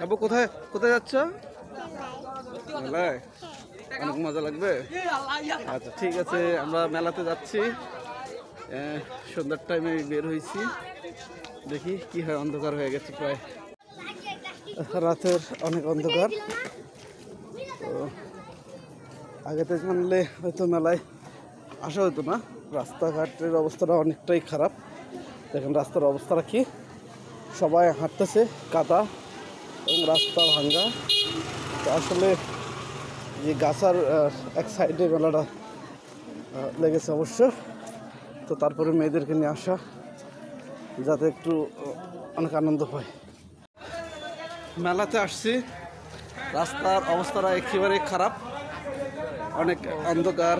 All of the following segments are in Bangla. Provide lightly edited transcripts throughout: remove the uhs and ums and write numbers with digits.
আবু কোথায় কোথায় যাচ্ছ? মেলায় অনেক মজা লাগবে। আচ্ছা ঠিক আছে, আমরা মেলাতে যাচ্ছি। সন্ধ্যার টাইমে বের হয়েছি, দেখি কি হয়। অন্ধকার হয়ে গেছে, প্রায় রাতের অনেক অন্ধকার। তো আগেতে জানলে হয়তো মেলায় আসা হতো না। রাস্তাঘাটের অবস্থাটা অনেকটাই খারাপ। দেখেন রাস্তার অবস্থাটা কি, সবাই হাঁটতেছে, কাদা এবং রাস্তা ভাঙ্গা। তো আসলে যে গাছার এক সাইডে মেলাটা লেগেছে অবশ্য। তো তারপরে মেয়েদেরকে নিয়ে আসা, যাতে একটু অনেক আনন্দ পায়। মেলাতে আসছি, রাস্তার অবস্থাটা একেবারে খারাপ, অনেক অন্ধকার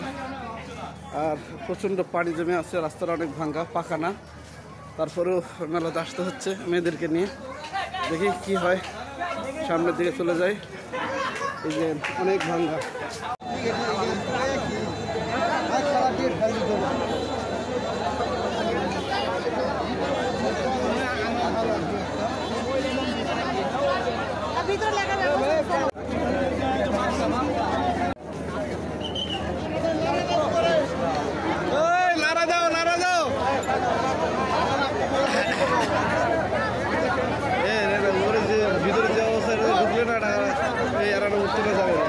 আর প্রচণ্ড পানি জমে আছে। রাস্তাটা অনেক ভাঙ্গা, পাকা না। তারপরেও মেলাতে আসতে হচ্ছে মেয়েদেরকে নিয়ে। দেখি কি হয়, সামনের দিকে চলে যাই। এই যে অনেক ভাঙ্গা। ভিতরে যে অবস্থা ঢুকলে না, এই এরাটা উঠতে যাবে না।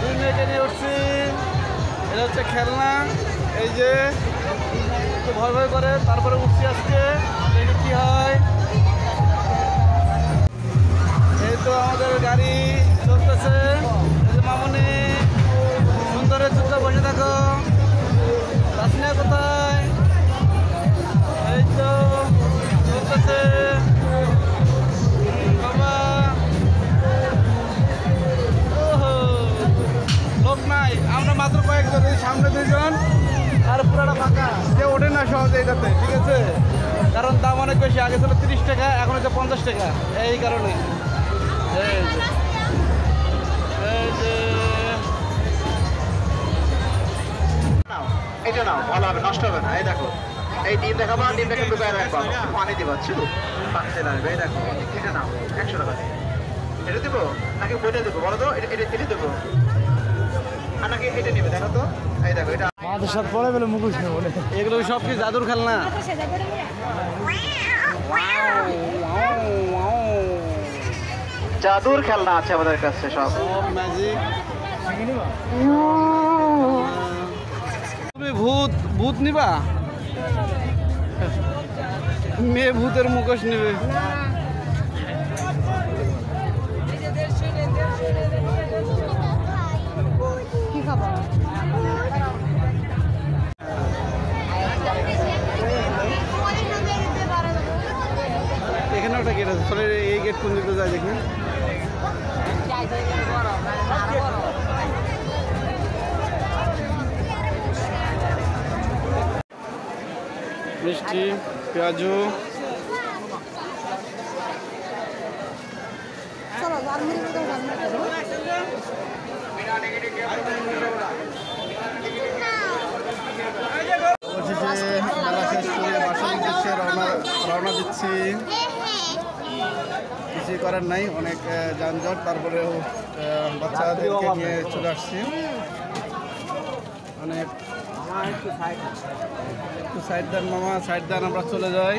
দুই মেয়েকে নিয়ে উঠছি। এটা হচ্ছে খেলনা, এই যে একটু ভয় ভয় করে, তারপরে উঠছি আজকে, দেখি কি হয়। এই তো আমাদের গাড়ি চলতেছে। এই যে মামুনি সুন্দরে চুপচাপ বসে থাকো। তাসনিয়া কোথায়? এই তো চলতেছে বাবা। লোক নাই, আমরা মাত্র কয়েকজন, এই সামনে দুইজন আর পুরাটা ফাঁকা। যে ওঠে না সহজে এটাতে, ঠিক আছে, কারণ দাম অনেক বেশি। আগে ছিল 30 টাকা, এখন হচ্ছে 50 টাকা। এই কারণে এই যে এটা নাও, ভালো হবে, নষ্ট হবে না। এই দেখো, এই ডিম দেখাবো, ডিম দেখে ঢুকায় রাখবো, পানি দিবা, শুধু পানি চলে আসবে। এই দেখো, এটা নাও, 100 টাকা দিয়ে। এটা দেবো নাকি বইটা দেবো বলো তো? এটা দেবো আর নাকি এটা নেবে? দেখো তো, এই দেখো, এটা আমাদের সব পড়ে গেলে মুখোশ নেই বলে। এগুলো সব কি জাদুর খেলনা? জাদুর খেলনা আছে আমাদের কাছে সব। ম্যাজিক। তুমি ভূত ভূত নিবা? মেয়ে ভূতের মুখোশ নেবে। কি খাবো? এখানে ওটা গেট আছে, চলে এই গেট কোন দিকে যায় দেখি। মিষ্টি, পেঁয়াজু, চলো ঝালমুড়ি খাবো, ঝালমুড়ি খাবো। অবশেষে মেলা শেষ করে বাসার উদ্দেশ্যে রওনা দিচ্ছি। কিছুই করার নাই, অনেক যানজট, তারপরেও বাচ্চাদেরকে নিয়ে চলে আসছি। অনেক একটু সাইড দেন মামা, সাইড দেন, আমরা চলে যাই।